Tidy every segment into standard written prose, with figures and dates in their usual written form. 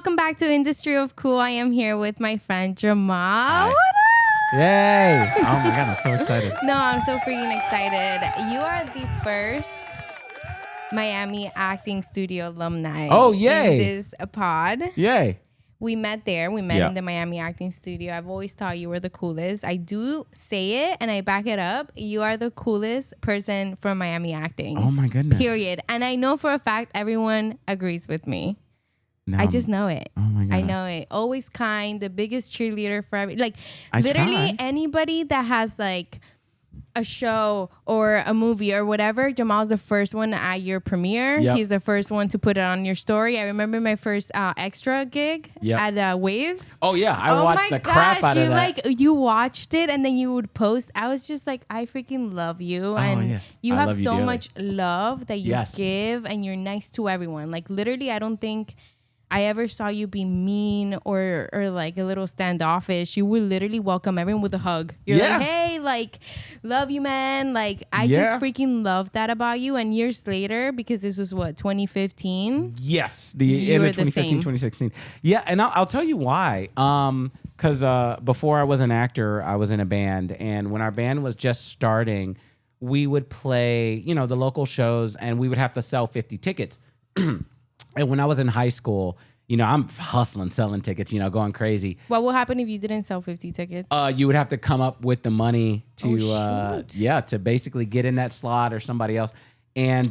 welcome back to Industry of Cool. I am here with my friend Jamal. Hi. What up? Yay! Oh my God, I'm so excited. No, I'm so freaking excited. You are the first Miami acting studio alumni. Oh, yay. In this pod. Yay! We met there. We met in the Miami acting studio. I've always thought you were the coolest. I do say it and I back it up. You are the coolest person from Miami acting. Oh my goodness. Period. And I know for a fact everyone agrees with me. No, I just know it. Oh my God. I know it. Always kind, the biggest cheerleader for every, I literally try. anybody that has like a show or a movie or whatever, Jamal's the first one at your premiere. Yep. He's the first one to put it on your story. I remember my first extra gig at Waves. Oh yeah, I watched the crap out of that. You watched it and then you would post. I was just like, I freaking love you. And yes. you I have love you so dearly. much love that you give and you're nice to everyone. Like literally, I don't think I ever saw you be mean or like a little standoffish. You would literally welcome everyone with a hug. You're like, hey, like, love you, man. Like, I just freaking love that about you. And years later, because this was what, 2015? Yes, the end of 2015, 2016. Yeah, and I'll tell you why. Because before I was an actor, I was in a band. And when our band was just starting, we would play, the local shows and we would have to sell 50 tickets. And when I was in high school, I'm hustling, selling tickets, going crazy. What will happen if you didn't sell 50 tickets? You would have to come up with the money to, to basically get in that slot or somebody else. And,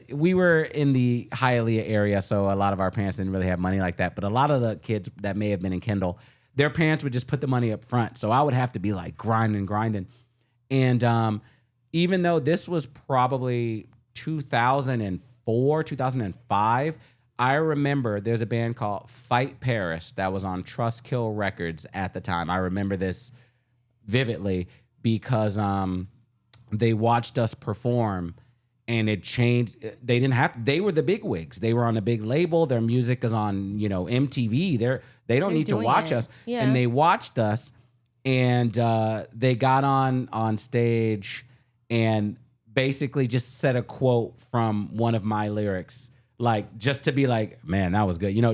we were in the Hialeah area, so a lot of our parents didn't really have money like that. But a lot of the kids that may have been in Kendrell, their parents would just put the money up front. So I would have to be like grinding. And even though this was probably 2004, 2005, I remember there's a band called Fight Paris that was on Trustkill Records at the time. I remember this vividly because they watched us perform and it changed. They were the big wigs. They were on a big label. Their music is on, MTV. They don't need to watch us. Yeah. And they watched us and they got on stage and basically just said a quote from one of my lyrics, like just to be like, man, that was good, and it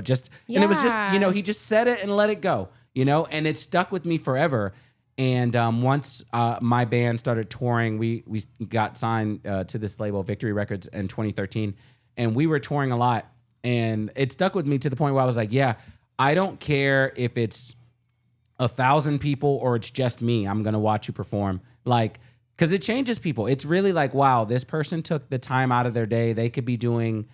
was just, he just said it and let it go, and it stuck with me forever. And once my band started touring, we got signed to this label, Victory Records, in 2013, and we were touring a lot, and it stuck with me to the point where I was like, yeah, I don't care if it's 1,000 people or it's just me, I'm gonna watch you perform, because it changes people. It's really like, wow, this person took the time out of their day. They could be doing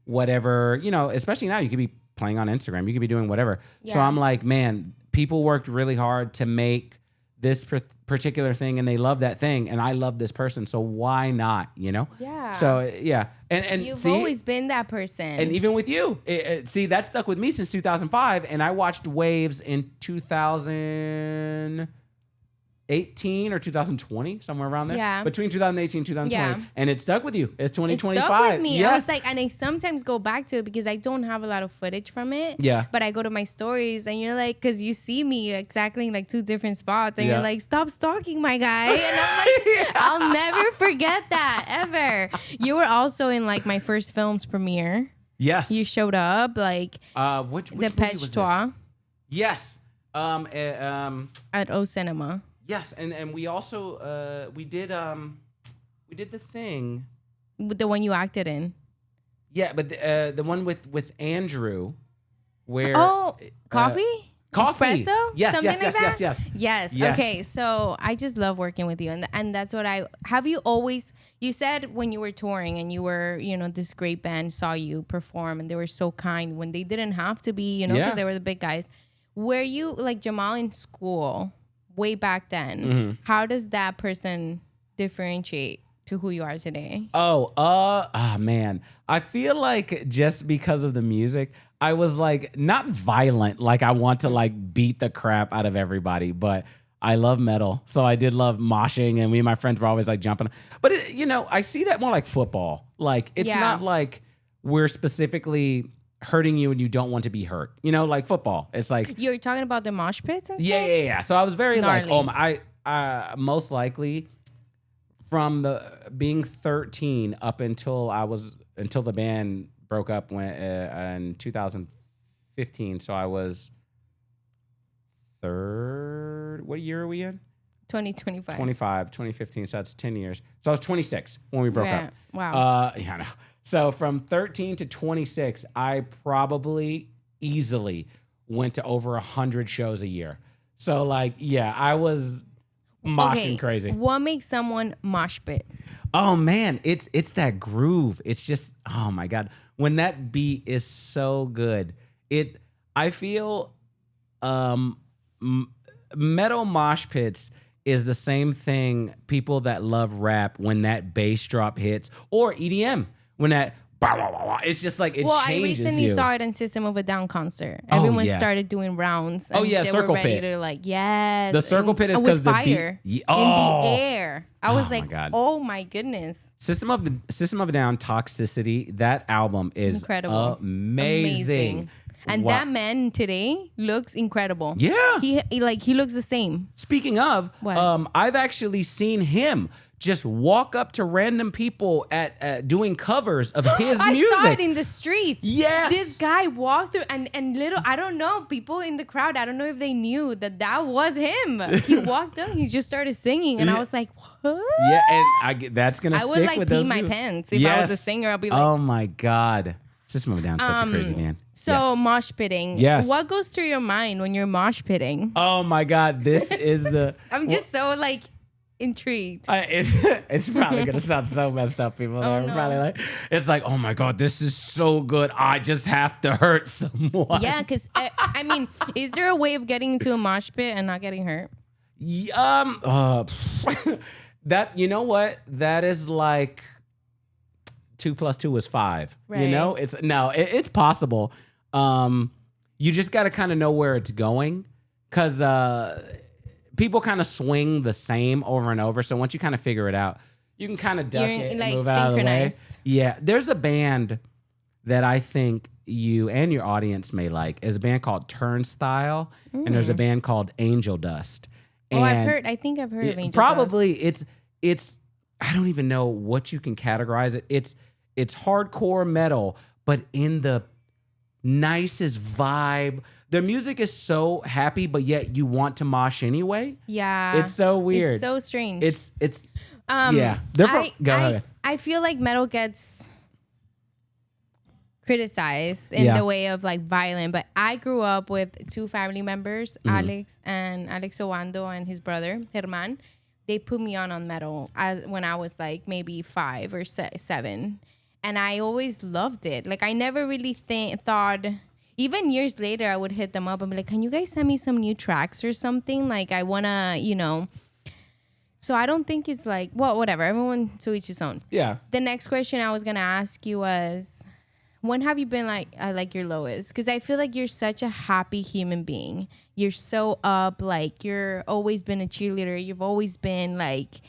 whatever, especially now you could be playing on Instagram. You could be doing whatever. Yeah. So I'm like, man, people worked really hard to make this particular thing and they love that thing. And I love this person. So why not, Yeah. So, yeah. And you've always been that person. And even with you, that stuck with me since 2005. And I watched Waves in 2018 or 2020, somewhere around there. Yeah. Between 2018 and 2020. Yeah. And it stuck with you. It's 2025. It stuck with me. Yes. I was like, and I sometimes go back to it because I don't have a lot of footage from it. Yeah. But I go to my stories and you're like, because you see me exactly in like two different spots and you're like, stop stalking my guy. And I'm like, I'll never forget that ever. You were also in like my first film's premiere. Yes. You showed up like which the Pech Trois. Yes. At O Cinema. Yes, and we also we did the thing, the one you acted in. Yeah, but the one with Andrew, where coffee, espresso, yes, something yes, like that? yes. Okay, so I just love working with you, and that's what you always. You said when you were touring and you were, this great band saw you perform and they were so kind when they didn't have to be, because they were the big guys. Were you like Jamal in school? Way back then, how does that person differentiate to who you are today? Man. I feel like just because of the music, I was like not violent, like I want to like beat the crap out of everybody, but I love metal. So I did love moshing and me and my friends were always like jumping. But I see that more like football. Like it's not like we're specifically hurting you and you don't want to be hurt, like football. It's like you're talking about the mosh pits and stuff? Yeah. So I was very gnarly. like, I most likely from being 13 up until the band broke up in 2005. 15. So I was third. What year are we in? 2025. 2015. So that's 10 years. So I was 26 when we broke up. Wow. Yeah, I know. So from 13 to 26, I probably easily went to over 100 shows a year. So like, yeah, I was moshing crazy. What makes someone mosh pit? Oh man, it's that groove. It's just, oh my God. When that beat is so good, I feel metal mosh pits is the same thing people that love rap when that bass drop hits, or EDM when that it's just like it changes I recently you. saw it in System of a Down concert. Everyone started doing rounds. And they circle were ready pit. To like, yes. The circle pit is because the fire beat, in the air. I was like, my God. oh my goodness. System of a Down, Toxicity. That album is incredible, amazing. And that man today looks incredible. Yeah, he looks the same. Speaking of, I've actually seen him just walk up to random people at doing covers of his music. I saw it in the streets. Yes. This guy walked through and little, I don't know, people in the crowd, I don't know if they knew that was him. He walked up, he just started singing and I was like, what? Yeah, and that's going to stick with those. I would like pee my pants. If I was a singer, I'd be like. Oh my God. System of a Down, such a crazy man. So mosh pitting. Yes. What goes through your mind when you're mosh pitting? Oh my God. This is the... I'm just so like... intrigued. It's probably gonna sound so messed up. People are probably like, it's like, oh my God, this is so good. I just have to hurt someone. Yeah, because I mean, is there a way of getting into a mosh pit and not getting hurt? That, you know what? That is like 2 + 2 is 5. Right. You know, it's possible. You just got to kind of know where it's going, because people kind of swing the same over and over. So once you kind of figure it out, you can kind of duck it and move out of the way. Yeah. There's a band that I think you and your audience may like. Is a band called Turnstile, and there's a band called Angel Dust. And I think I've heard of Angel probably Dust. It's I don't even know what you can categorize it. It's hardcore metal, but in the nicest vibe. The music is so happy, but yet you want to mosh anyway. Yeah. It's so weird. It's so strange. It's yeah. Go ahead. I feel like metal gets criticized in the way of like violent, but I grew up with 2 family members, Alex Owando and his brother, Germán. They put me on metal when I was like maybe 5 or 7. And I always loved it. Like I never really thought... Even years later, I would hit them up and be like, can you guys send me some new tracks or something? Like, I want to, So I don't think it's like, well, whatever. Everyone to each his own. Yeah. The next question I was going to ask you was, when have you been like your lowest? Because I feel like you're such a happy human being. You're so up. Like, you're always been a cheerleader. You've always been like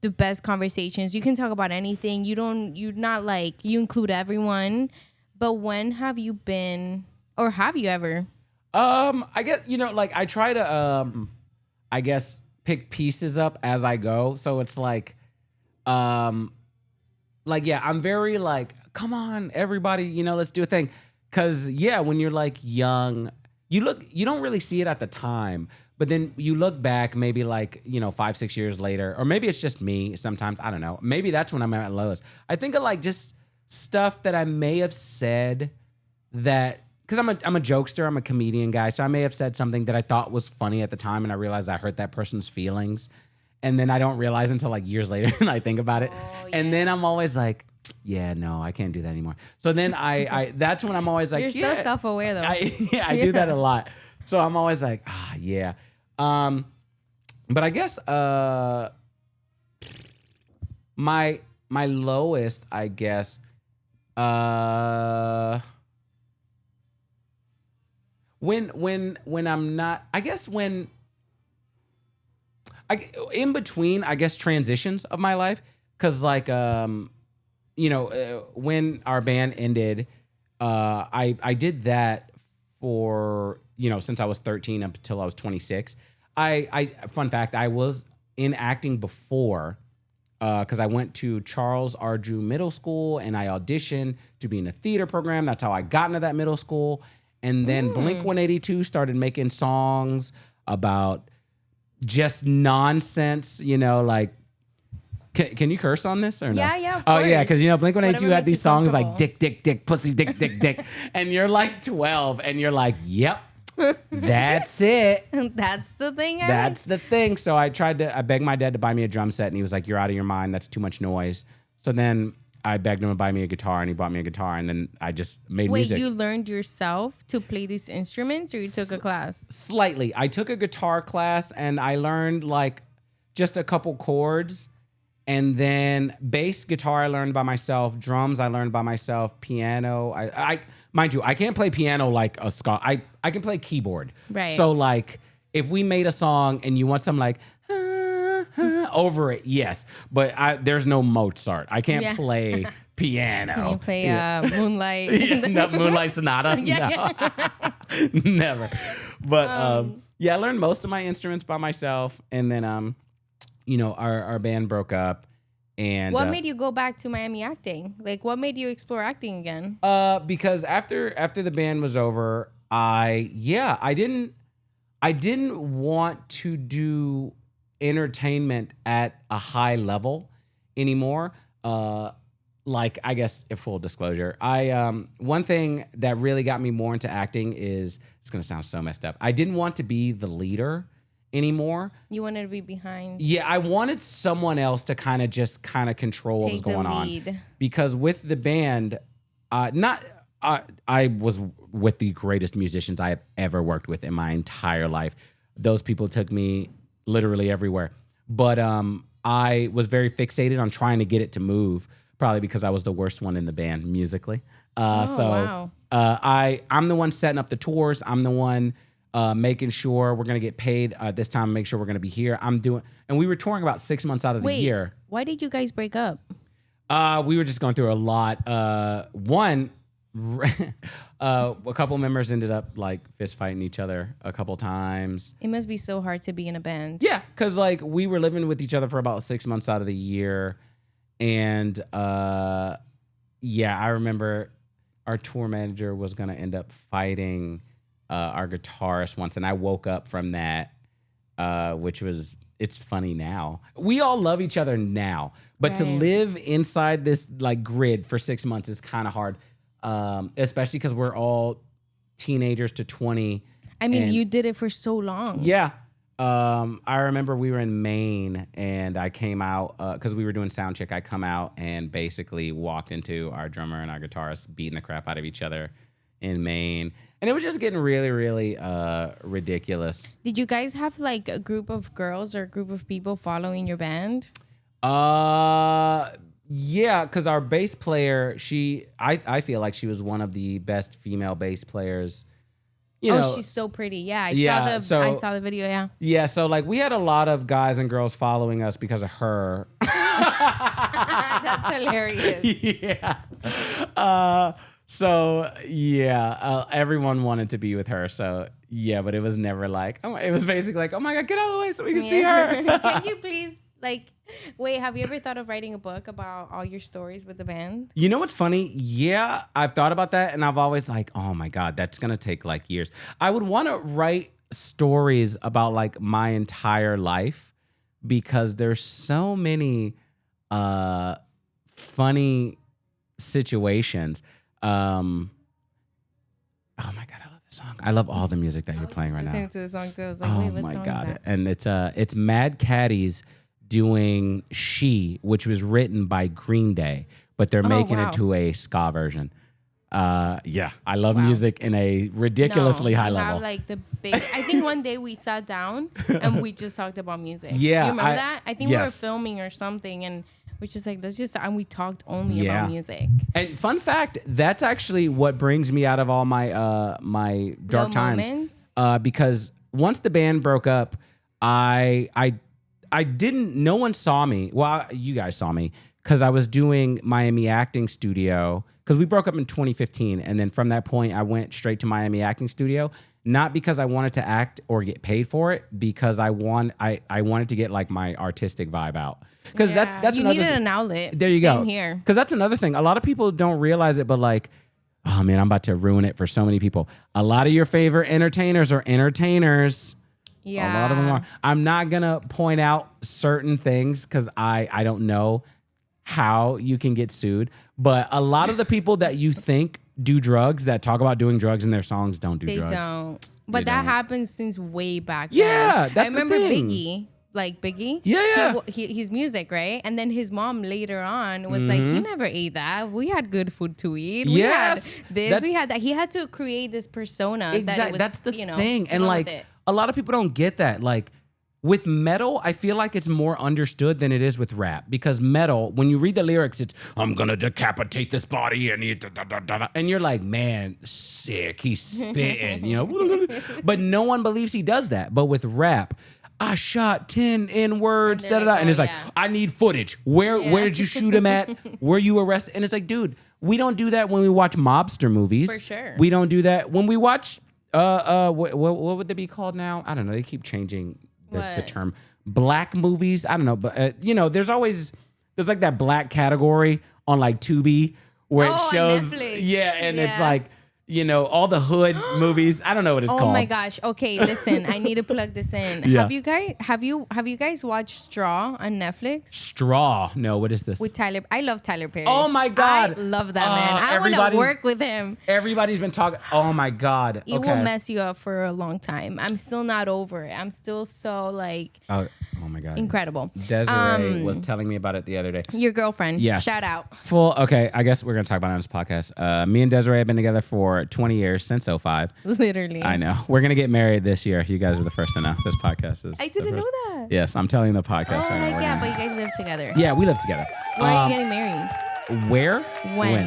the best conversations. You can talk about anything. You're not like, you include everyone. But when have you been... Or have you ever? I guess, like I try to, I guess pick pieces up as I go. So it's like, yeah, I'm very like, come on, everybody, let's do a thing. Cause yeah, when you're like young, you don't really see it at the time, but then you look back maybe like, 5, 6 years later, or maybe it's just me sometimes, I don't know. Maybe that's when I'm at lowest. I think of like just stuff that I may have said that, because I'm a jokester, I'm a comedian guy, so I may have said something that I thought was funny at the time, and I realized I hurt that person's feelings, and then I don't realize until like years later, and I think about it, and then I'm always like, yeah, no, I can't do that anymore. So then I that's when I'm always like, you're so self-aware though. I do that a lot. So I'm always like, yeah. But I guess my lowest, I guess, when I'm not, I guess in between, I guess, transitions of my life, because like when our band ended, I did that for since I was 13 up until I was 26. Fun fact, I was in acting before, because I went to Charles R. Drew Middle School and I auditioned to be in a theater program. That's how I got into that middle school. And then Blink 182 started making songs about just nonsense, like, can you curse on this or no? Yeah, of Oh, course. yeah, because, Blink 182 had these songs like dick. dick, pussy, dick. And you're like 12 and you're like, yep, that's it. That's the thing. That's the thing. So I begged my dad to buy me a drum set and he was like, you're out of your mind. That's too much noise. So then I begged him to buy me a guitar and he bought me a guitar and then I just made music. Wait, you learned yourself to play these instruments or you took a class? Slightly. I took a guitar class and I learned like just a couple chords. And then bass guitar I learned by myself, drums I learned by myself, piano. I mind you, I can't play piano like a ska. I can play keyboard. Right. So like if we made a song and you want some like over it, yes. But there's no Mozart. I can't play piano. Can you play Moonlight? No, Moonlight Sonata? Yeah. No. Never. But I learned most of my instruments by myself. And then our band broke up. And what made you go back to Miami acting? Like, what made you explore acting again? Because after the band was over, I didn't want to do entertainment at a high level anymore. Like, I guess, in full disclosure, one thing that really got me more into acting is, it's gonna sound so messed up, I didn't want to be the leader anymore. You wanted to be behind. Yeah, I wanted someone else to kind of control what was going on. Because with the band, I was with the greatest musicians I have ever worked with in my entire life. Those people took me literally everywhere. But I was very fixated on trying to get it to move, probably because I was the worst one in the band musically. Wow. I'm the one setting up the tours. I'm the one making sure we're going to get paid this time, make sure we're going to be here. And we were touring about 6 months out of the year. Why did you guys break up? We were just going through a lot. A couple members ended up like fist fighting each other a couple times. It must be so hard to be in a band. Yeah, because like we were living with each other for about 6 months out of the year. And I remember our tour manager was going to end up fighting our guitarist once, and I woke up from that, which was, it's funny now. We all love each other now, but to live inside this like grid for 6 months is kind of hard, especially because we're all teenagers to 20. I mean, you did it for so long. Yeah. I remember we were in Maine, and I came out because we were doing sound check. I come out and basically walked into our drummer and our guitarist beating the crap out of each other in Maine. And it was just getting really, really ridiculous. Did you guys have like a group of girls or a group of people following your band? Yeah, because our bass player, I feel like she was one of the best female bass players. She's so pretty. Yeah, I saw the video, yeah. Yeah, so like we had a lot of guys and girls following us because of her. That's hilarious. Yeah. Everyone wanted to be with her. So yeah, but it was never like, it was basically like, oh my God, get out of the way so we can see her. Can you please wait, have you ever thought of writing a book about all your stories with the band? You know what's funny? Yeah, I've thought about that, and I've always like, oh my God, that's going to take like years. I would want to write stories about like my entire life because there's so many funny situations. Oh my God, I love this song. I love all the music that you're playing right now. Listening to the song too. I was like, wait, what song is that? And it's Mad Caddies doing She, which was written by Green Day, but they're making it to a ska version. I love music in a ridiculously high level. Have like the big. I think one day we sat down and we just talked about music. Yeah, you remember that? I think we were filming or something, and we're just like, and we talked only about music. And fun fact, that's actually what brings me out of all my my dark times. Because once the band broke up, I didn't. No one saw me. Well, you guys saw me because I was doing Miami Acting Studio. Because we broke up in 2015, and then from that point, I went straight to Miami Acting Studio. Not because I wanted to act or get paid for it, because I wanted to get like my artistic vibe out. Because that's you needed an outlet. There you go. Same here. Because that's another thing. A lot of people don't realize it, but like Oh man, I'm about to ruin it for so many people. A lot of your favorite entertainers are entertainers. Yeah. A lot of them are. I'm not gonna point out certain things because I don't know how you can get sued. But a lot of the people that you think do drugs, that talk about doing drugs in their songs, don't do drugs. They don't. But that happens since way back Yeah, then. that's I remember the thing. Biggie. Like Biggie, Yeah. his music, right? And then his mom later on was like, he never ate that. We had good food to eat. We had this, we had that. He had to create this persona. Exactly. That it was, That's the thing. And like a lot of people don't get that. Like with metal, I feel like it's more understood than it is with rap. Because metal, when you read the lyrics, it's I'm gonna decapitate this body and and you're like, man, sick. He's spitting, you know. But no one believes he does that. But with rap, I shot 10 N-words, and it's like, I need footage. Where did you shoot him at? Were you arrested? And it's like, dude, we don't do that when we watch mobster movies. For sure. We don't do that when we watch, what would they be called now? I don't know. They keep changing the term. Black movies. I don't know. But, you know, there's like that black category on like Tubi where it shows. It's like, you know, all the hood movies. I don't know what it's called. Oh my gosh. Okay, listen. I need to plug this in. Yeah. Have you guys watched Straw on Netflix? Straw. No, what is this? With Tyler. I love Tyler Perry. Oh my God. I love that man. I want to work with him. Everybody's been talking. Oh my God. It will mess you up for a long time. I'm still not over it. I'm still so like oh my God. Incredible. Desiree was telling me about it the other day. Your girlfriend. Yes. Shout out. Okay, I guess we're going to talk about it on this podcast. Me and Desiree have been together for 20 years, since 05. Literally. I know. We're going to get married this year. You guys are the first to know. This podcast is. I didn't know that. Yes, I'm telling the podcast right now. Yeah, but you guys live together. Yeah, we live together. Where are you getting married? Where? When?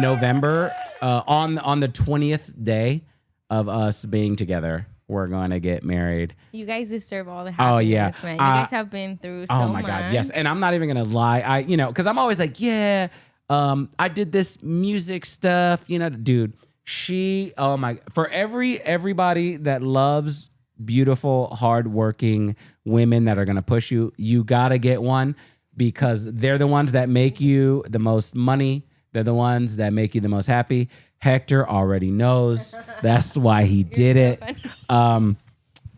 November. On the 20th day of us being together, we're going to get married. You guys deserve all the happiness, man. You guys have been through so much. Oh my God, yes. And I'm not even going to lie. Because I'm always like, yeah, I did this music stuff, dude. For everybody that loves beautiful, hardworking women that are going to push you, you got to get one because they're the ones that make you the most money. They're the ones that make you the most happy. Hector already knows. That's why he did it. I'm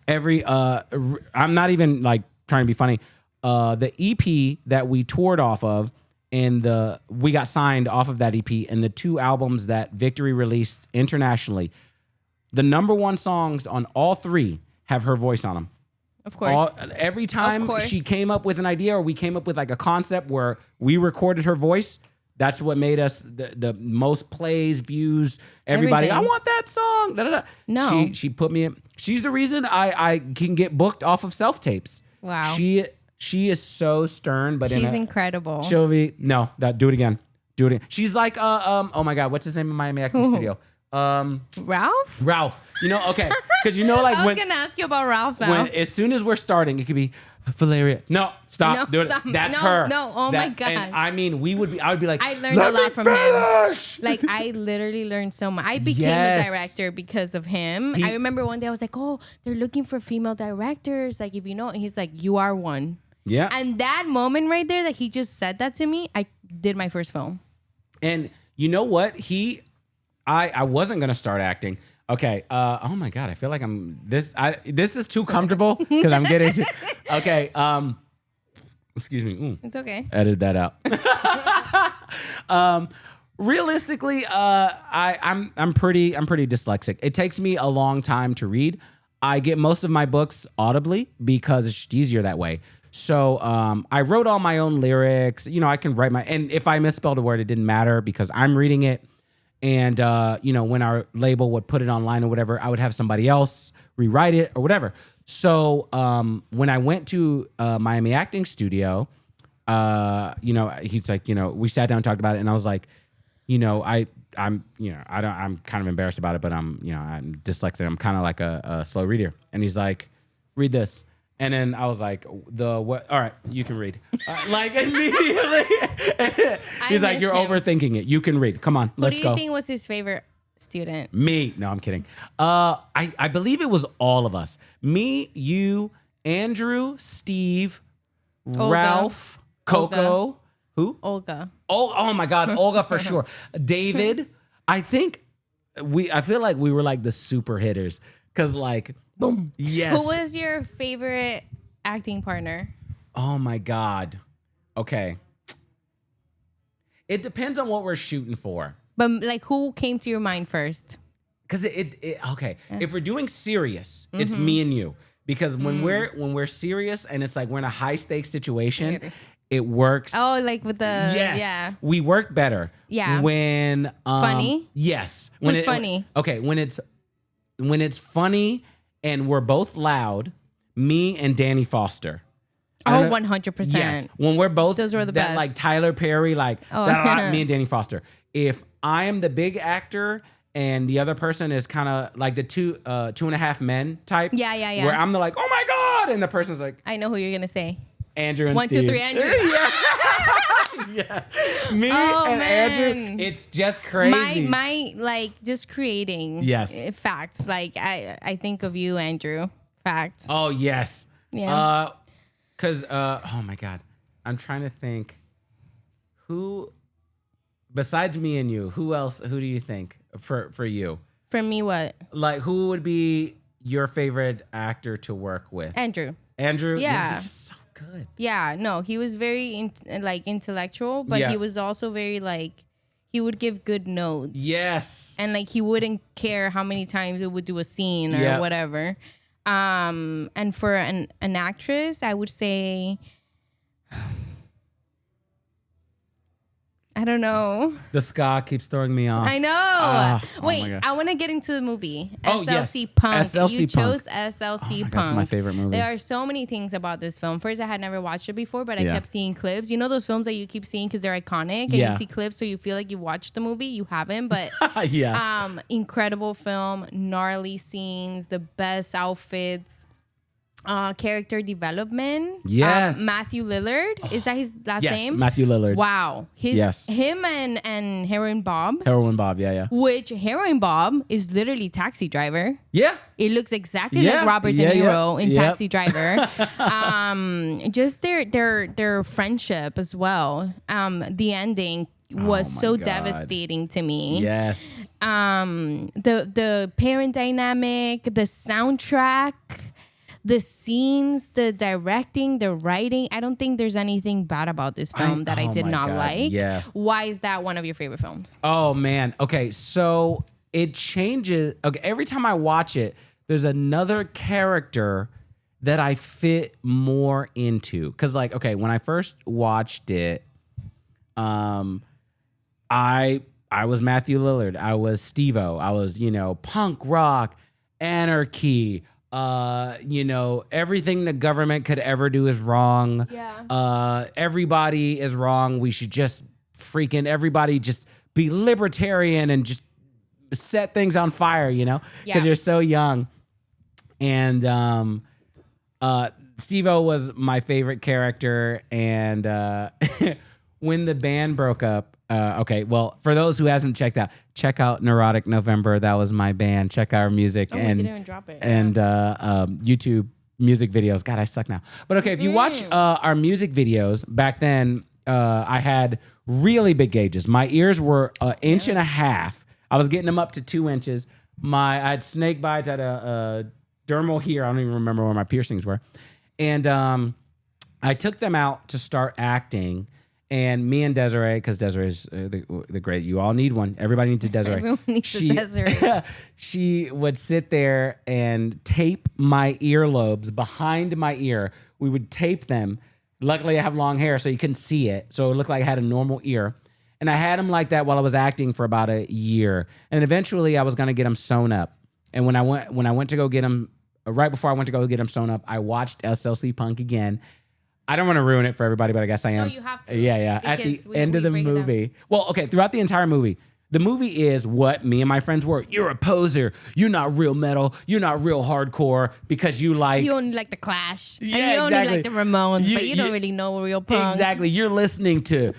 not even like trying to be funny. The EP that we toured off of and we got signed off of that EP and the 2 albums that Victory released internationally, the number 1 songs on all 3 have her voice on them. Of course. Every time she came up with an idea or we came up with like a concept where we recorded her voice, that's what made us the most plays, views, everybody. Everything. I want that song. Da, da, da. No. She put me in. She's the reason I can get booked off of self-tapes. Wow. She is so stern, but she's incredible. She'll be do it again. Do it again. She's like oh my God, what's his name in Miami Acting Studio? Ralph? Ralph. Okay. Because like I was gonna ask you about Ralph now. As soon as we're starting, it could be Valeria. No, stop. Do it. That's her. No, my God. And I mean, I would be like, I learned a lot from him. Like, I literally learned so much. I became a director because of him. I remember one day I was like, oh, they're looking for female directors. Like, if you know, and he's like, you are one. Yeah. And that moment right there that he just said that to me, I did my first film. And you know what? I wasn't going to start acting. Okay. Oh my God. I feel like this is too comfortable because I'm getting to. Okay. Excuse me. Ooh. It's okay. Edit that out. Realistically, I'm pretty dyslexic. It takes me a long time to read. I get most of my books audibly because it's just easier that way. So I wrote all my own lyrics. I can write and if I misspelled a word, it didn't matter because I'm reading it. And, when our label would put it online or whatever, I would have somebody else rewrite it or whatever. So when I went to Miami Acting Studio, he's like, we sat down and talked about it. And I was like, I'm kind of embarrassed about it, but I'm dyslexic. I'm kind of like a slow reader. And he's like, read this. And then I was like, what? All right, you can read. Like immediately. He's like, you're overthinking it. You can read. Come on, let's go. Who do you think was his favorite student? Me. No, I'm kidding. I believe it was all of us. Me, you, Andrew, Steve, Olga. Ralph, Coco. Olga. Who? Olga. Oh my God, Olga for sure. David. I think I feel like we were like the super hitters because like boom. Yes. Who was your favorite acting partner? Oh my God. Okay. It depends on what we're shooting for. But like, who came to your mind first? Because okay. If we're doing serious, it's me and you. Because when we're serious and it's like we're in a high stakes situation, it works. Oh, like with the yes, we work better. Yeah. When funny. Yes. Who's funny? Okay. When it's funny and we're both loud, me and Danny Foster. Oh, 100%. Yes. When we're both those were the best. Like Tyler Perry, like me and Danny Foster. If I am the big actor and the other person is kind of like the two and a half men type. Yeah. Where I'm the like, oh my God, and the person's like, I know who you're gonna say. Andrew and 1, Steve. 2, 3, Andrew. Yeah. Me and Andrew, it's just crazy. My like just creating facts. Like I think of you, Andrew. Facts. Oh yes. Yeah. Cause oh my God, I'm trying to think who besides me and you, who do you think for you? For me, what? Like who would be your favorite actor to work with? Andrew. Yeah. He's just so good. Yeah, no, he was very intellectual, but he was also very like, he would give good notes. Yes. And like he wouldn't care how many times it would do a scene or whatever. And for an actress, I would say, I don't know. The ska keeps throwing me off. I know. Wait, I want to get into the movie. SLC Punk. You chose SLC Punk. That's my favorite movie. There are so many things about this film. First, I had never watched it before, but I kept seeing clips. You know those films that you keep seeing because they're iconic and you see clips so you feel like you watched the movie. You haven't, but incredible film, gnarly scenes, the best outfits. Character development. Yes. Matthew Lillard. Is that his last name? Yes, Matthew Lillard. Wow. Him and Heroin Bob. Heroin Bob, yeah. Which Heroin Bob is literally Taxi Driver. Yeah. It looks exactly like Robert De Niro in Taxi Driver. Just their friendship as well. The ending was so devastating to me. Yes. The parent dynamic, the soundtrack, the scenes, the directing, the writing. I don't think there's anything bad about this film that I did not like. Yeah. Why is that one of your favorite films? Oh, man. Okay, so it changes. Okay, every time I watch it, there's another character that I fit more into. Because, like, okay, when I first watched it, I was Matthew Lillard. I was Steve-O. I was, punk rock, anarchy, everything the government could ever do is wrong. Yeah. Everybody is wrong. We should just everybody just be libertarian and just set things on fire, because you're so young. And Steve-O was my favorite character. And when the band broke up, okay, well, for those who hasn't check out Neurotic November. That was my band. Check out our music we didn't even drop it. And YouTube music videos. God, I suck now. But okay, if you watch our music videos back then, I had really big gauges. My ears were an inch and a half. I was getting them up to 2 inches. I had snake bites. I had a dermal here. I don't even remember where my piercings were. And I took them out to start acting. And me and Desiree, because Desiree's the great, you all need one. Everybody needs a Desiree. Everyone needs a Desiree. She would sit there and tape my earlobes behind my ear. We would tape them. Luckily, I have long hair, so you couldn't see it. So it looked like I had a normal ear. And I had them like that while I was acting for about a year. And eventually, I was going to get them sewn up. And when I went to go get them, right before I went to go get them sewn up, I watched SLC Punk again. I don't want to ruin it for everybody, but I guess I am. No, you have to. Yeah. At the end of the movie. Well, okay, throughout the entire movie, the movie is what me and my friends were. You're a poser. You're not real metal. You're not real hardcore because you only like the Clash. Yeah, and you exactly. only like the Ramones, but you don't really know real punk. Exactly. You're listening to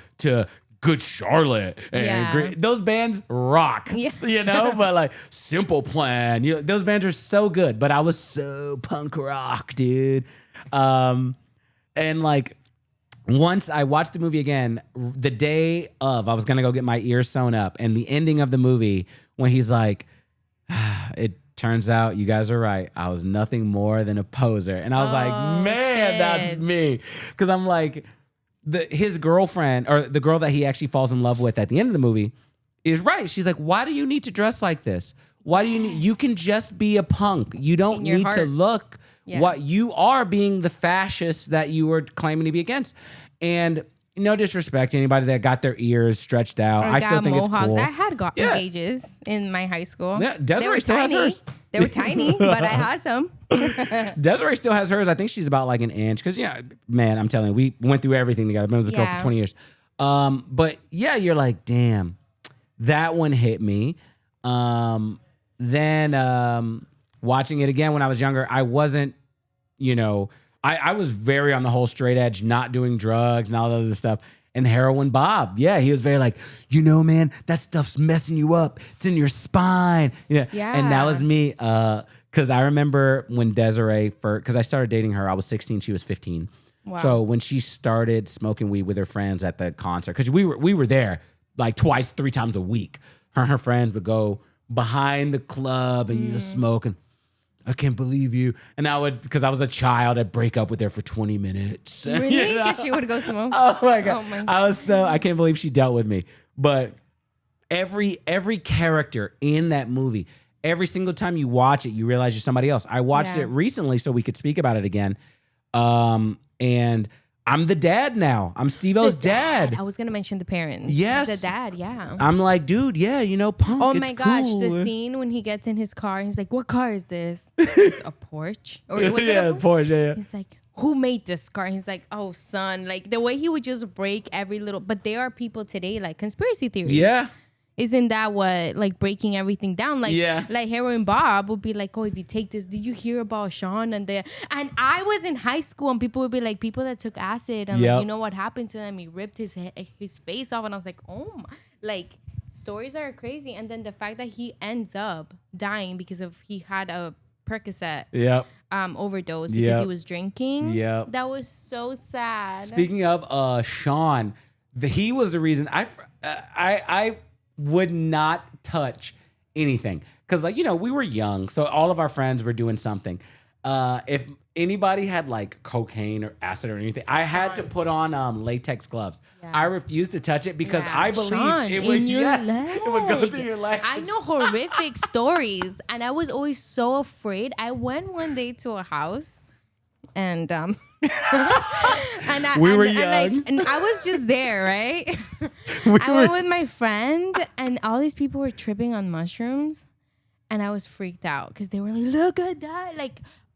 Good Charlotte. And those bands rock, but like Simple Plan. Those bands are so good, but I was so punk rock, dude. And like once I watched the movie again, the day of, I was going to go get my ears sewn up. And the ending of the movie, when he's like, it turns out you guys are right. I was nothing more than a poser. And I was like, man, shit. that's me. Because I'm like, his girlfriend, or the girl that he actually falls in love with at the end of the movie, is right. She's like, why do you need to dress like this? Why do you need, you can just be a punk. You don't need to look what you are, being the fascist that you were claiming to be against. And no disrespect to anybody that got their ears stretched out. I still think it's cool. I had got gauges in my high school. Yeah, Desiree still has hers. They were tiny, but I had some. Desiree still has hers. I think she's about like an inch. Because, man, I'm telling you, we went through everything together. I've been with this girl for 20 years. But yeah, you're like, damn, that one hit me. Then watching it again when I was younger, I wasn't, I was very on the whole straight edge, not doing drugs and all that other stuff. And Heroin Bob, he was very like, man, that stuff's messing you up. It's in your spine. Yeah. And that was me. Because I remember when Desiree, because I started dating her, I was 16, she was 15. Wow. So when she started smoking weed with her friends at the concert, because we were there like twice, 3 times a week. Her and her friends would go behind the club and just smoke, and I can't believe you. And I would, because I was a child, I'd break up with her for 20 minutes. Really? Because she would go smoke? Oh my God. I can't believe she dealt with me. But every character in that movie, every single time you watch it, you realize you're somebody else. I watched it recently so we could speak about it again. And I'm the dad now. I'm Steve-O's dad. I was going to mention the parents. Yes. The dad, yeah. I'm like, dude, punk. Oh it's my gosh, cool. the scene when he gets in his car, he's like, what car is this? It's a Porsche? Or was it a Porsche, yeah. He's like, who made this car? He's like, oh, son. Like, the way he would just break every little... But there are people today, like, conspiracy theories. Yeah. Isn't that what, like, breaking everything down? Like, like Heroin Bob would be like, oh, if you take this, did you hear about Sean? And I was in high school, and people would be like, people that took acid, and like, you know what happened to them? He ripped his face off, and I was like, oh my, like, stories are crazy. And then the fact that he ends up dying because he had a Percocet overdose because he was drinking. That was so sad. Speaking of Sean, he was the reason I would not touch anything. Because, like, we were young, so all of our friends were doing something. If anybody had, like, cocaine or acid or anything, I had to put on latex gloves. I refused to touch it because I believed it would, it would go through your leg. I know horrific stories, and I was always so afraid. I went one day to a house, and we were young. And I was just there, right? I went with my friend, and all these people were tripping on mushrooms, and I was freaked out because they were like, "Look at that!"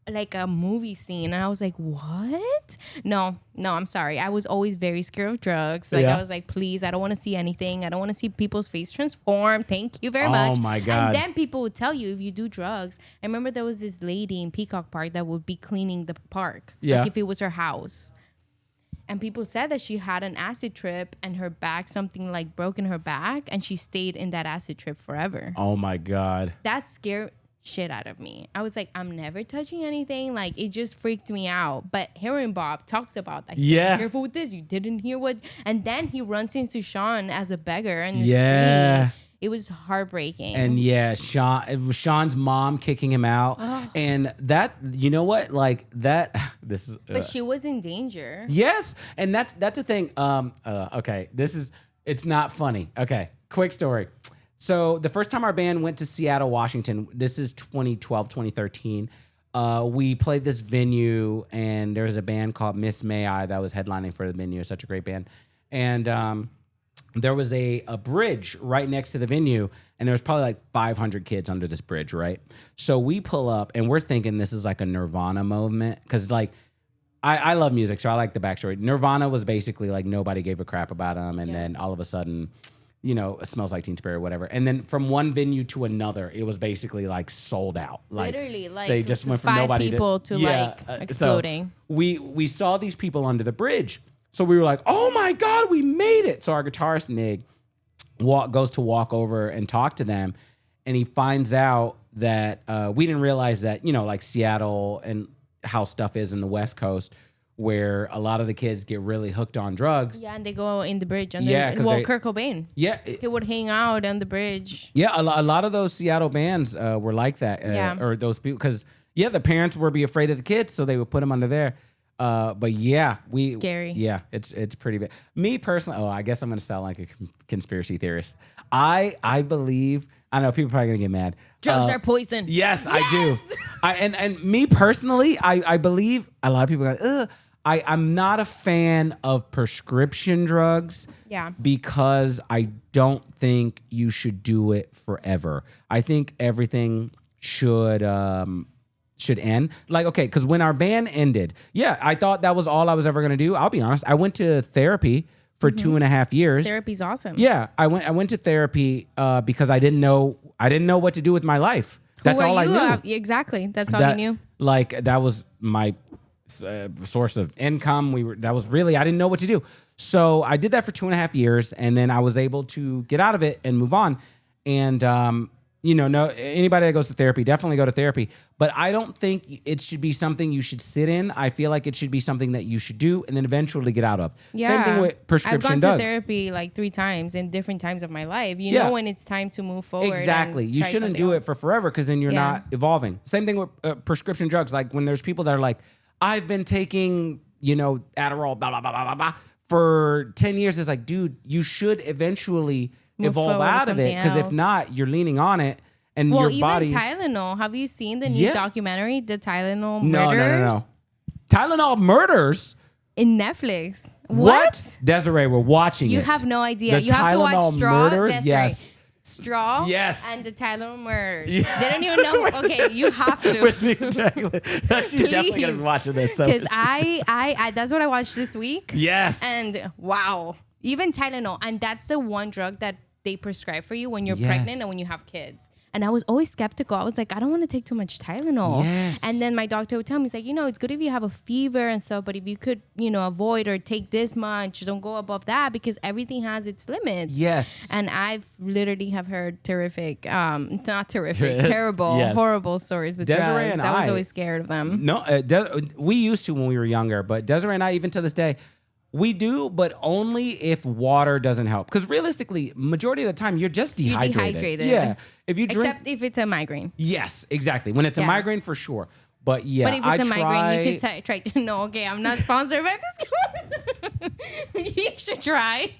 Like a movie scene, and I was like, "What?" No, I'm sorry. I was always very scared of drugs. Like I was like, "Please, I don't want to see anything. I don't want to see people's face transform. Thank you very much." Oh my God! And then people would tell you if you do drugs. I remember there was this lady in Peacock Park that would be cleaning the park, like if it was her house. And people said that she had an acid trip and her back, something like broke in her back, and she stayed in that acid trip forever. Oh my God! That scared shit out of me. I was like, I'm never touching anything. Like, it just freaked me out. But Heroin Bob talks about that. He's like, careful with this. You didn't hear what. And then he runs into Sean as a beggar in the street. It was heartbreaking. And it was Sean's mom kicking him out. And that, you know what? Like that, this is. But she was in danger. Yes. And that's the thing. Okay. It's not funny. Okay. Quick story. So the first time our band went to Seattle, Washington, this is 2012, 2013. We played this venue, and there was a band called Miss May I that was headlining for the venue. Such a great band. And there was a bridge right next to the venue, and there was probably like 500 kids under this bridge, right? So we pull up, and we're thinking this is like a Nirvana movement, because like I love music, so I like the backstory. Nirvana was basically like nobody gave a crap about them, and then all of a sudden, it Smells Like Teen Spirit or whatever. And then from one venue to another, it was basically like sold out. Like, literally, like they just went from 5 nobody people to like exploding. So we saw these people under the bridge. So we were like, oh my God, we made it. So our guitarist, Nig, goes to walk over and talk to them. And he finds out that we didn't realize that, like Seattle and how stuff is in the West Coast. where a lot of the kids get really hooked on drugs. Yeah, and they go in the bridge. And Yeah, Kurt Cobain. Yeah. He would hang out on the bridge. Yeah, a lot of those Seattle bands were like that. Or those people, because, the parents would be afraid of the kids, so they would put them under there. But yeah, scary. Yeah, it's pretty bad. Me personally, I guess I'm going to sound like a conspiracy theorist. I believe, I know people are probably going to get mad. Drugs are poison. Yes, I do. And me personally, I believe a lot of people are like, ugh. I'm not a fan of prescription drugs. Yeah. Because I don't think you should do it forever. I think everything should end. Like, okay, because when our band ended, I thought that was all I was ever gonna do. I'll be honest. I went to therapy for 2.5 years. Therapy's awesome. Yeah, I went to therapy because I didn't know what to do with my life. That's all I knew. Exactly. That's all you knew. Like, that was my source of income. I didn't know what to do. So I did that for 2.5 years, and then I was able to get out of it and move on. And anybody that goes to therapy, definitely go to therapy. But I don't think it should be something you should sit in. I feel like it should be something that you should do and then eventually get out of. Yeah. Same thing with prescription drugs. I've gone to therapy like 3 times in different times of my life. You know when it's time to move forward. Exactly. You shouldn't do it for forever, because then you're not evolving. Same thing with prescription drugs. Like, when there's people that are like, I've been taking, Adderall, blah, blah, blah, blah, blah, blah, for 10 years. It's like, dude, you should eventually evolve out of it, because if not, you're leaning on it, and your body. Even Tylenol. Have you seen the new documentary, the Tylenol Murders? No. Tylenol Murders? In Netflix. What? Desiree, we're watching it. You have no idea. The You have to watch Tylenol Straw. Murders? That's Yes. right. Straw. Yes. And the Tylenol Murders. Yes. They don't even know. Okay, you have to. With me, she's definitely gonna be watching this. Because I that's what I watched this week. Yes. And wow, even Tylenol, and that's the one drug that they prescribe for you when you're pregnant and when you have kids. And I was always skeptical. I was like, I don't want to take too much Tylenol. Yes. And then my doctor would tell me, he's like, it's good if you have a fever and stuff, but if you could, avoid or take this much, don't go above that, because everything has its limits. Yes. And I've literally have heard terrible, horrible stories with Desiree drugs. and I was always scared of them. No, we used to when we were younger, but Desiree and I, even to this day, we do, but only if water doesn't help. Because realistically, majority of the time, you're just dehydrated. You're dehydrated. Yeah. If you drink, except if it's a migraine. Yes, exactly. When it's a migraine, for sure. But yeah, but if it's a migraine, you could try. No, okay, I'm not sponsored by this. You should try.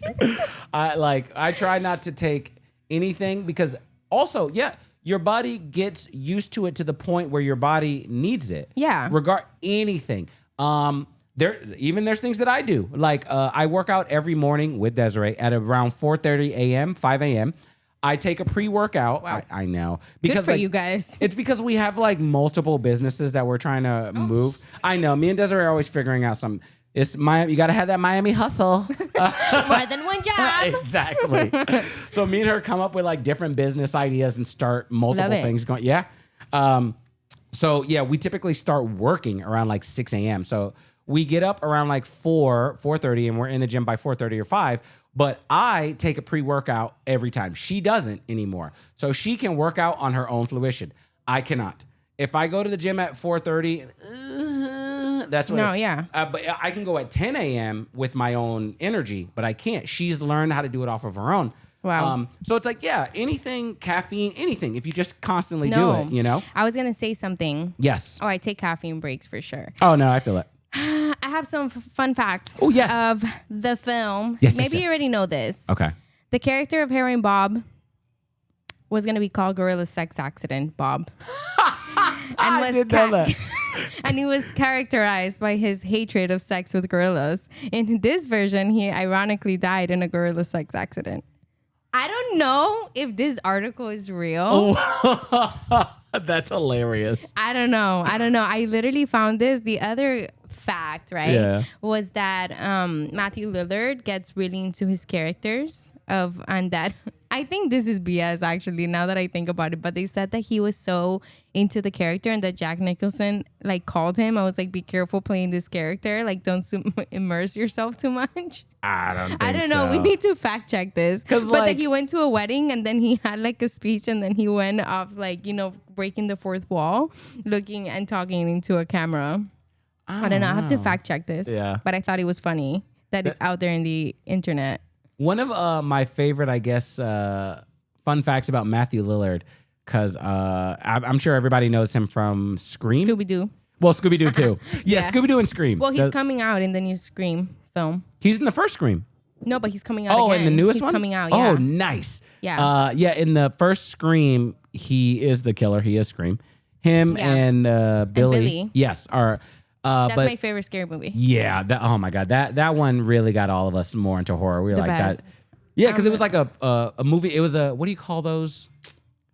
I try not to take anything, because also, your body gets used to it to the point where your body needs it. Yeah. Regard anything. There's things that I do. Like, I work out every morning with Desiree at around 4:30 a.m., 5 a.m. I take a pre-workout. Wow. I know. Because Good for you guys. It's because we have multiple businesses that we're trying to move. I know. Me and Desiree are always figuring out something. It's Miami. You got to have that Miami hustle. More than one job. Exactly. So me and her come up with different business ideas and start multiple things going. Yeah. So we typically start working around 6 a.m. So we get up around 4:30, and we're in the gym by 4:30 or 5. But I take a pre-workout every time. She doesn't anymore. So she can work out on her own fruition. I cannot. If I go to the gym at 4:30, that's what. No, yeah. But I can go at 10 a.m. with my own energy, but I can't. She's learned how to do it off of her own. Wow. So it's anything, caffeine, anything. If you just constantly do it, I was gonna say something. Yes. Oh, I take caffeine breaks for sure. Oh no, I feel it. I have some fun facts. Oh, yes. Of the film. Yes, Maybe yes. you already know this. Okay. The character of Heroin Bob was gonna be called Gorilla Sex Accident Bob. And I did know that. And he was characterized by his hatred of sex with gorillas. In this version, he ironically died in a gorilla sex accident. I don't know if this article is real. Oh, that's hilarious. I don't know. I literally found this. The other fact, right, was that Matthew Lillard gets really into his characters and that I think this is BS actually now that I think about it, but they said that he was so into the character and that Jack Nicholson called him. I was like, be careful playing this character. Don't immerse yourself too much. I don't know. So. We need to fact check this. But that he went to a wedding and then he had a speech and then he went off breaking the fourth wall, looking and talking into a camera. I don't know. I have to fact check this. Yeah. But I thought it was funny that it's out there in the internet. One of my favorite, I guess, fun facts about Matthew Lillard, because I'm sure everybody knows him from Scream. Scooby-Doo. Well, Scooby-Doo too. Yeah, Scooby-Doo and Scream. Well, he's coming out in the new Scream film. He's in the first Scream. No, but he's coming out again. In the newest one? He's coming out, yeah. Oh, nice. Yeah. In the first Scream, he is the killer. He is Scream. Him and Billy. Yes, are... That's my favorite scary movie. Yeah. Oh my God. That one really got all of us more into horror. We were like best. that. Yeah, because it was like a movie. It was what do you call those?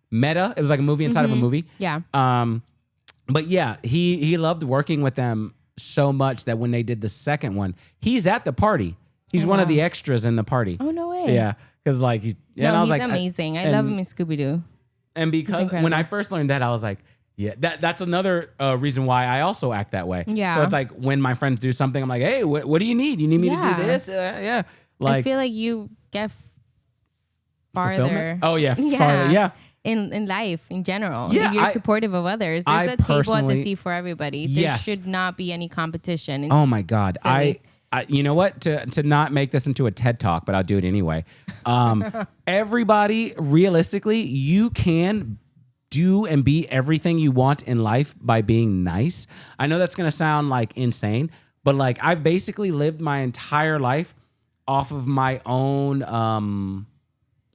Meta. It was like a movie inside of a movie. Yeah. But yeah, he loved working with them so much that when they did the second one, he's at the party. He's one of the extras in the party. Oh, no way. Yeah. Because like he's amazing. I love him in Scooby-Doo. And because when I first learned that, I was like, yeah, that's another reason why I also act that way. Yeah. So it's like when my friends do something, I'm like, hey, what do you need? You need me to do this? Yeah. Like, I feel like you get farther. Fulfillment? Oh, yeah. Farther. Yeah. In life, in general. Yeah, if you're supportive of others. There's a table at the sea for everybody. There should not be any competition. Oh, my God. Silly. I you know what? To not make this into a TED Talk, but I'll do it anyway. Everybody, realistically, you can do and be everything you want in life by being nice. I know that's going to sound like insane, but like I've basically lived my entire life off of my own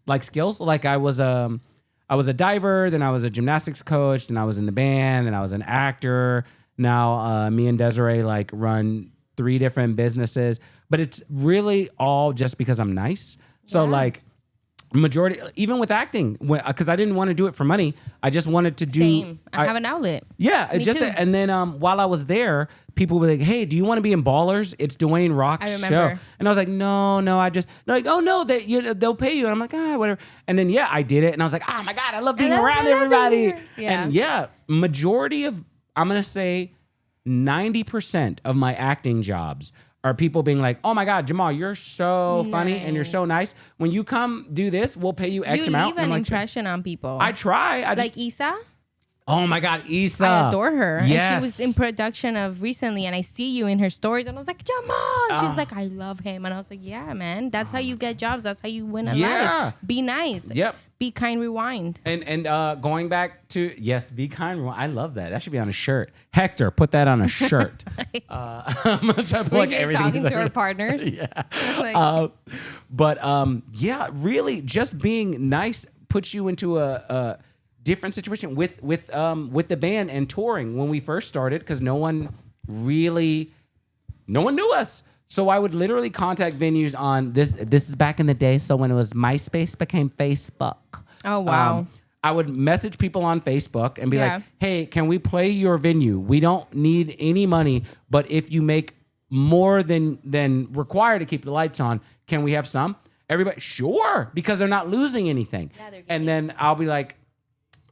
like skills. Like I was a diver, then I was a gymnastics coach, then I was in the band, then I was an actor. Now me and Desiree like run 3 different businesses, but it's really all just because I'm nice. So like majority, even with acting, because I didn't want to do it for money. I just wanted to do. Same. I have an outlet. Yeah, Me too. And then while I was there, people were like, "Hey, do you want to be in Ballers? It's Dwayne Rock's show." And I was like, "No, they're like, oh no, they'll pay you." And I'm like, whatever. And then I did it, and I was like, "Oh my God, I love being around everybody." And majority of, I'm gonna say, 90% of my acting jobs are people being like, "Oh my God, Jamal, you're so funny and you're so nice. When you come do this, we'll pay you X amount." You leave an impression on people. I try. Like Isa? Oh my God, Isa. I adore her. Yes. And she was in production of recently, and I see you in her stories, and I was like, Jamal. And she's like, I love him. And I was like, yeah, man. That's how you get jobs. That's how you win in life. Be nice. Yep. Be kind, rewind. And going back to, be kind, rewind. I love that. That should be on a shirt. Hector, put that on a shirt. I'm going to try to plug everything. Talking to our partners. Really just being nice puts you into a different situation with the band and touring when we first started, because no one knew us. So I would literally contact venues on this. This is back in the day. So when it was MySpace became Facebook. Oh, wow. I would message people on Facebook and be like, "Hey, can we play your venue? We don't need any money, but if you make more than required to keep the lights on, can we have some?" Everybody, sure, because they're not losing anything. And then I'll be like,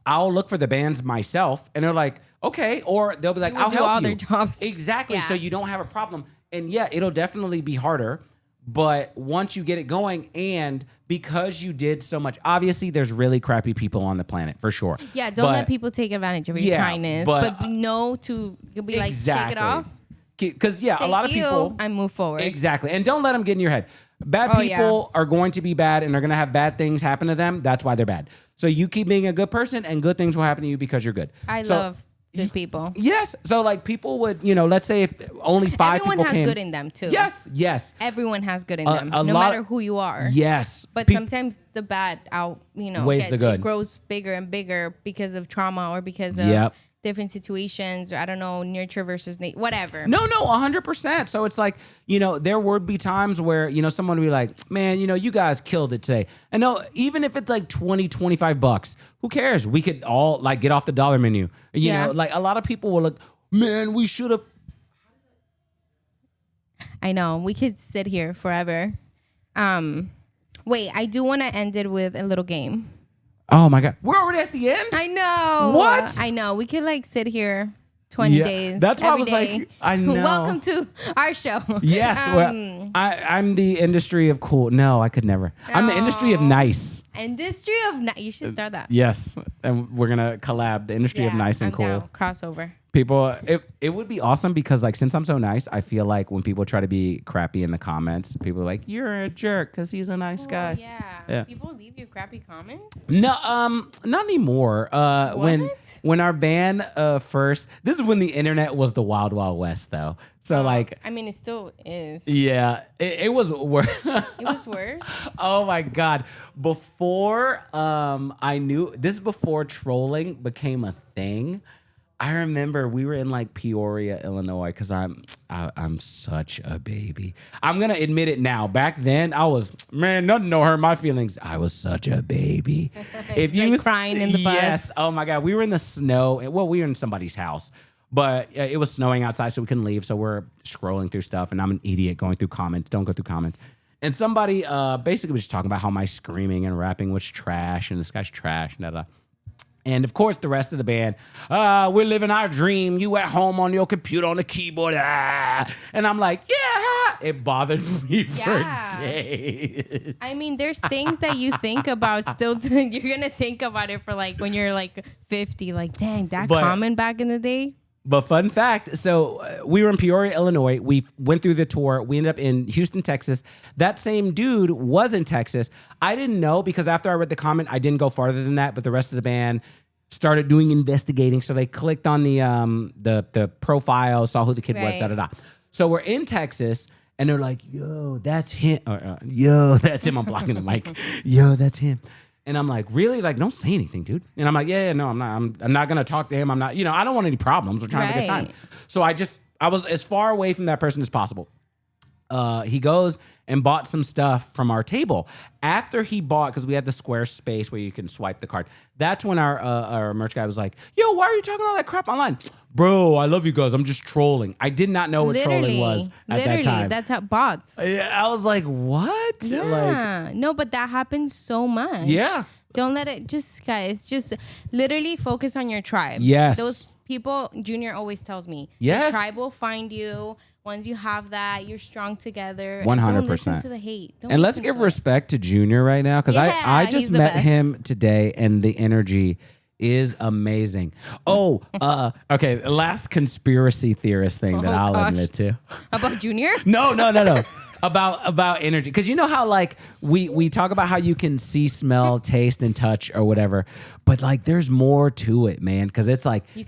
I'll look for the bands myself, and they're like, "Okay," or they'll be like, "I'll help all you." their jobs. Exactly. Yeah. So you don't have a problem. And it'll definitely be harder, but once you get it going, and because you did so much, obviously there's really crappy people on the planet for sure. Yeah, don't let people take advantage of your kindness, but know you'll be like, shake it off. Because a lot of people and move forward. Exactly, and don't let them get in your head. Bad people are going to be bad, and they're going to have bad things happen to them. That's why they're bad. So you keep being a good person, and good things will happen to you because you're good. I love good people. Yes. So like people would, let's say if only 5 people came. Everyone has good in them too. Yes. Everyone has good in them, no matter who you are. Yes. But sometimes the bad weighs the good. It grows bigger and bigger because of trauma or because of different situations, or I don't know, nurture versus whatever. No, 100%. So it's like, there would be times where, someone would be like, "Man, you guys killed it today." And no, even if it's like $20-$25, who cares? We could all like get off the dollar menu. You know, like a lot of people will look, "Man, we should have." I know. We could sit here forever. Wait, I do want to end it with a little game. Oh my God. We're already at the end? I know. What? I know. We could like sit here 20 days. That's why I was day. like, I know. Welcome to our show. Yes. I'm the industry of cool. No, I could never. I'm the industry of nice. You should start that. Yes. And we're going to collab the industry of nice and cool. Down. Crossover. People, it would be awesome because like since I'm so nice, I feel like when people try to be crappy in the comments, people are like, "You're a jerk" because he's a nice guy. Yeah. People leave you crappy comments. No, not anymore. When our band first, this is when the internet was the wild wild west though. So like, I mean, it still is. Yeah, it was worse. It was worse. Oh my god! Before I knew this is before trolling became a thing. I remember we were in like Peoria, Illinois, because I'm such a baby. I'm gonna admit it now. Back then, I was nothing to hurt my feelings. I was such a baby. If you like crying in the bus. Yes. Oh my god, we were in the snow. Well, we were in somebody's house, but it was snowing outside, so we couldn't leave. So we're scrolling through stuff, and I'm an idiot going through comments. Don't go through comments. And somebody basically was just talking about how my screaming and rapping was trash, and this guy's trash, and da. And of course, the rest of the band, we're living our dream. You at home on your computer on the keyboard. And I'm like, yeah. It bothered me for days. I mean, there's things that you think about still. You're going to think about it for like when you're like 50. Like, dang, that comment back in the day. But fun fact, so we were in Peoria, Illinois. We went through the tour. We ended up in Houston, Texas. That same dude was in Texas. I didn't know because after I read the comment, I didn't go farther than that. But the rest of the band started doing investigating. So they clicked on the profile, saw who the kid was, da-da-da. So we're in Texas, and they're like, yo, that's him. Yo, that's him. I'm blocking the mic. Yo, that's him. And I'm like, really? Like, don't say anything, dude. And I'm like, yeah, no, I'm not. I'm not gonna talk to him. I'm not. I don't want any problems. We're trying to have a good time. So I was as far away from that person as possible. He goes and bought some stuff from our table. After he bought, because we had the square space where you can swipe the card. That's when our merch guy was like, yo, why are you talking all that crap online? Bro, I love you guys. I'm just trolling. I did not know what trolling was at that time. That's how bots. I was like, what? Yeah. No, but that happens so much. Yeah. Don't let it guys, just literally focus on your tribe. Yes. Those people, Junior always tells me, yes. The tribe will find you. Once you have that, you're strong together. 100%. Don't listen to the hate. And let's give respect to Junior right now, because I just met him today, and the energy is amazing. Oh, okay. Last conspiracy theorist thing that I'll admit to. About Junior? No. About energy, because you know how like we talk about how you can see, smell, taste, and touch or whatever, but like there's more to it, man. Because it's like you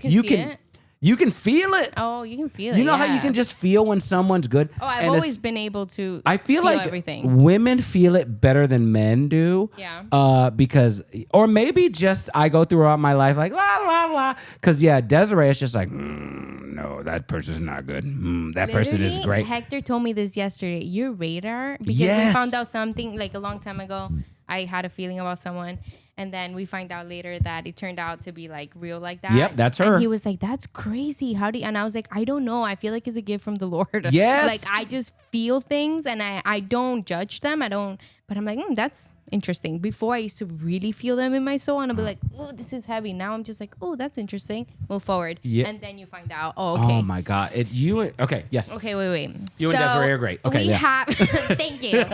can feel it. Oh, you can feel it. You know how you can just feel when someone's good. Oh, I've always been able to. I feel like everything. Women feel it better than men do. Yeah. Because, or maybe just I go throughout my life like la la la. Because Desiree is just like, no, that person's not good. That person is great. Hector told me this yesterday. Your radar, because we found out something like a long time ago. I had a feeling about someone. And then we find out later that it turned out to be like real like that. Yep, that's her. And he was like, that's crazy. How do you? And I was like, I don't know. I feel like it's a gift from the Lord. Yes. Like I just feel things and I don't judge them. But I'm like, that's interesting. Before I used to really feel them in my soul and I'd be like, oh, this is heavy. Now I'm just like, oh, that's interesting. Move forward. Yeah. And then you find out, oh, okay. Oh my God. Okay, yes. Okay, wait. You and Desiree are great. Okay, thank you.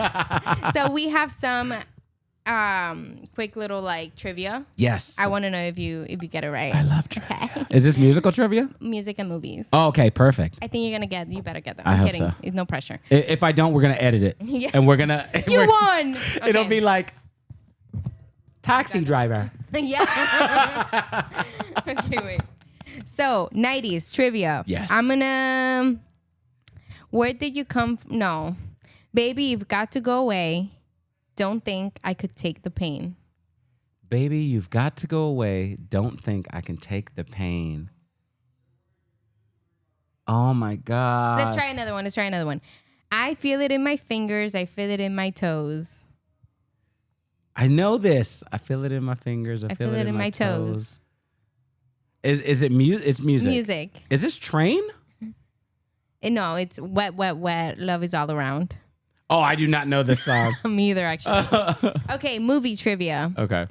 So we have some quick little like trivia. Yes. I want to know if you get it right. I love trivia. Okay. Is this musical trivia? Music and movies. Oh, okay, perfect. I think you better get them. I'm kidding. So. It's no pressure. If I don't, we're gonna edit it. Yeah. And we're gonna You won. Okay. It'll be like taxi driver. Yeah. Okay, wait. So 90s trivia. Yes. I'm gonna. Where did you come from? No, baby, you've got to go away. Don't think I could take the pain. Baby, you've got to go away. Don't think I can take the pain. Oh my God. Let's try another one. I feel it in my fingers. I feel it in my toes. I know this. I feel it in my fingers. I feel it in my toes. Is it music? It's music. Music. Is this Train? No, it's Wet, Wet, Wet. Love is all around. Oh, I do not know this song. Me either, actually. Okay, movie trivia. Okay.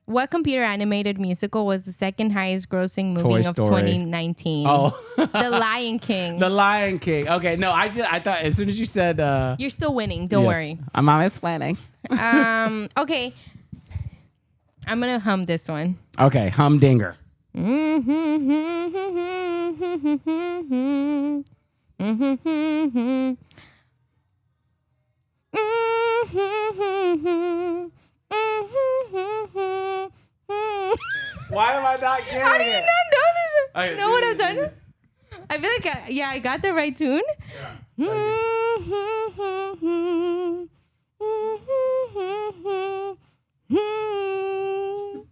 What computer animated musical was the second highest grossing movie of 2019? Oh. The Lion King. The Lion King. Okay, no, I thought as soon as you said... You're still winning. Don't worry. I'm explaining. Okay. I'm going to hum this one. Okay, humdinger. Why am I not getting How do you it? not know this? Okay, You know what I'm talking? I feel like I got the right tune.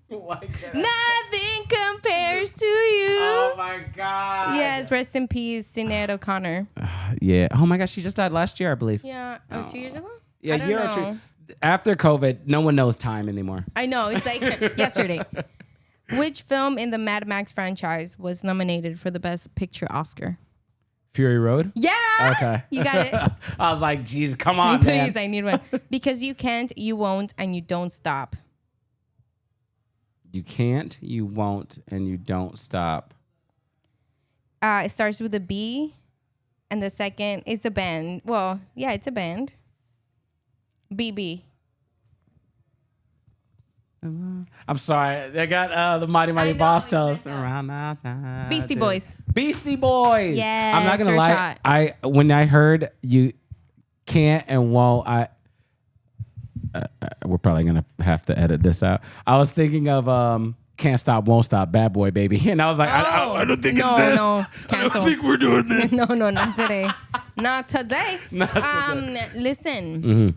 Why can't Nothing compares to you. Oh my God. Yes, rest in peace, Sinead O'Connor. Yeah. Oh my gosh, she just died last year, I believe. Yeah, 2 years ago? Yeah, I don't year or know. two. After COVID, no one knows time anymore. I know, it's like yesterday. Which film in the Mad Max franchise was nominated for the Best Picture Oscar? Fury Road? Yeah! Okay. You got it. I was like, geez, come on, Please, man. I need one. Because you can't, you won't, and you don't stop. You can't, you won't, and you don't stop. It starts with a B, and the second is a band. Well, yeah, it's a band. BB. I'm sorry. They got the Mighty I know, Boss it's Toast messed up. around that time. Beastie Boys. Beastie Boys. Yes, I'm not gonna sure lie. shot. When I heard you can't and won't, we're probably gonna have to edit this out. I was thinking of Can't Stop, Won't Stop, Bad Boy Baby, and I was like, I don't think no, it's this. no, I cancel. don't think we're doing this. No, not today. Not today. Not today. Listen. Mm-hmm.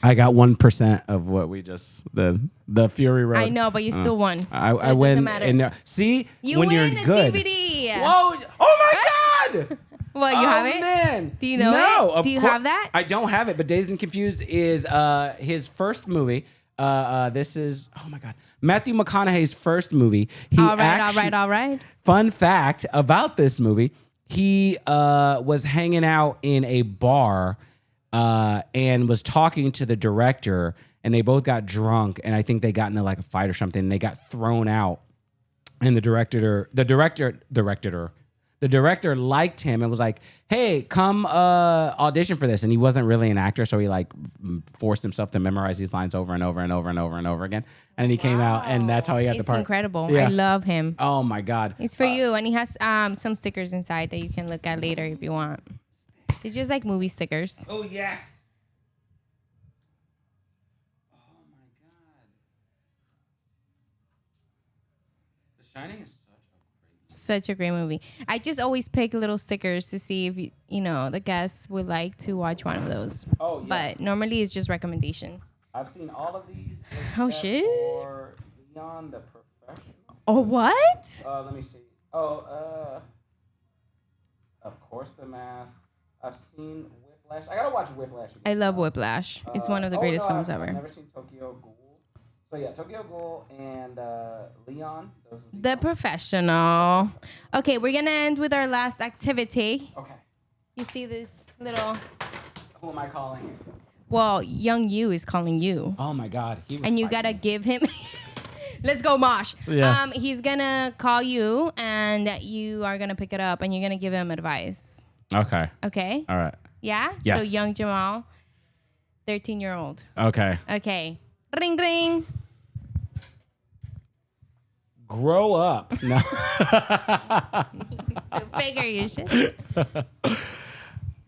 I got 1% of what we just the Fury Road. I know, but you still won. I it win. doesn't matter. See, You when win you're a good. DVD. Whoa! Oh my God! What, you have it? Man. Do you know no, it? Do you have that? I don't have it, but Dazed and Confused is his first movie. This is, oh my God, Matthew McConaughey's first movie. All right. Fun fact about this movie, he was hanging out in a bar and was talking to the director, and they both got drunk, and I think they got into like a fight or something, and they got thrown out. And the director liked him and was like, "Hey, come audition for this." And he wasn't really an actor, so he like forced himself to memorize these lines over and over and over and over and over again. And he came out, and that's how he got the part. It's incredible. Yeah. I love him. Oh my God! It's for you, and he has some stickers inside that you can look at later if you want. It's just like movie stickers. Oh yes! Oh my God! The Shining is Such a great movie. I just always pick little stickers to see if you know the guests would like to watch one of those. Oh yes. But normally it's just recommendations. I've seen all of these. Oh shit! For Leon the Professional. Oh what? Let me see. Oh, of course, The Mask. I've seen Whiplash. I gotta watch Whiplash again. I love Whiplash. It's one of the greatest films ever. I've never seen Tokyo Ghoul. So yeah, Tokyo Ghoul and Leon. Those are The Professional. Okay, we're gonna end with our last activity. Okay. You see this little. Who am I calling? Well, young you is calling you, Oh my God. He was and you fighting. gotta give him. Let's go, Mosh. Yeah. He's gonna call you, and you are gonna pick it up, and you're gonna give him advice. Okay. Okay. All right. Yeah. Yes. So young Jamal, 13-year-old. Okay. Okay. Ring ring. Grow up. No. So figure you shit.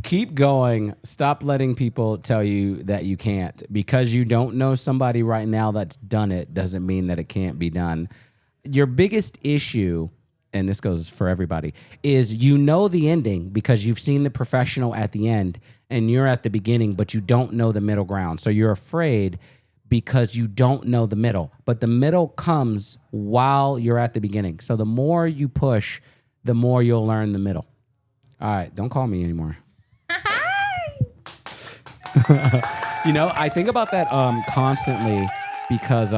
Keep going. Stop letting people tell you that you can't. Because you don't know somebody right now that's done it doesn't mean that it can't be done. Your biggest issue, and this goes for everybody, is you know the ending because you've seen The Professional at the end and you're at the beginning, but you don't know the middle ground. So you're afraid because you don't know the middle. But the middle comes while you're at the beginning. So the more you push, the more you'll learn the middle. All right, don't call me anymore. You know, I think about that constantly because,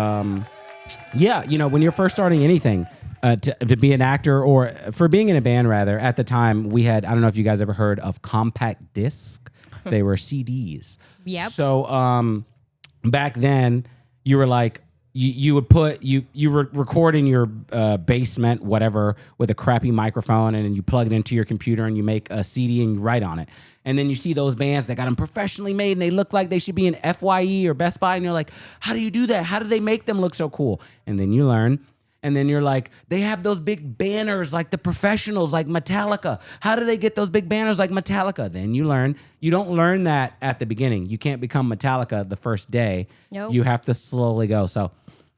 yeah, you know, when you're first starting anything, to be an actor or for being in a band, rather, at the time we had, I don't know if you guys ever heard of compact disc. They were CDs. Yep. So back then you were like, you would put, you were recording your basement, whatever, with a crappy microphone, and then you plug it into your computer and you make a CD and you write on it. And then you see those bands that got them professionally made and they look like they should be in FYE or Best Buy. And you're like, how do you do that? How do they make them look so cool? And then you learn And then you're like, they have those big banners like the professionals, like Metallica. How do they get those big banners like Metallica? Then you learn. You don't learn that at the beginning. You can't become Metallica the first day. Nope. You have to slowly go. So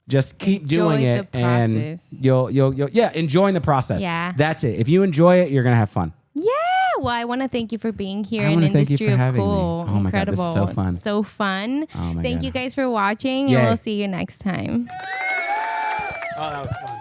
just keep doing it, the and process. you'll enjoying the process. Yeah. That's it. If you enjoy it, you're gonna have fun. Yeah. Well, I want to thank you for being here I in wanna thank you Industry for of having me. Cool. Oh my God, this Incredible. is so fun. So fun. Oh my Thank God. you guys for watching, Yay. and we'll see you next time. Oh, that was fun.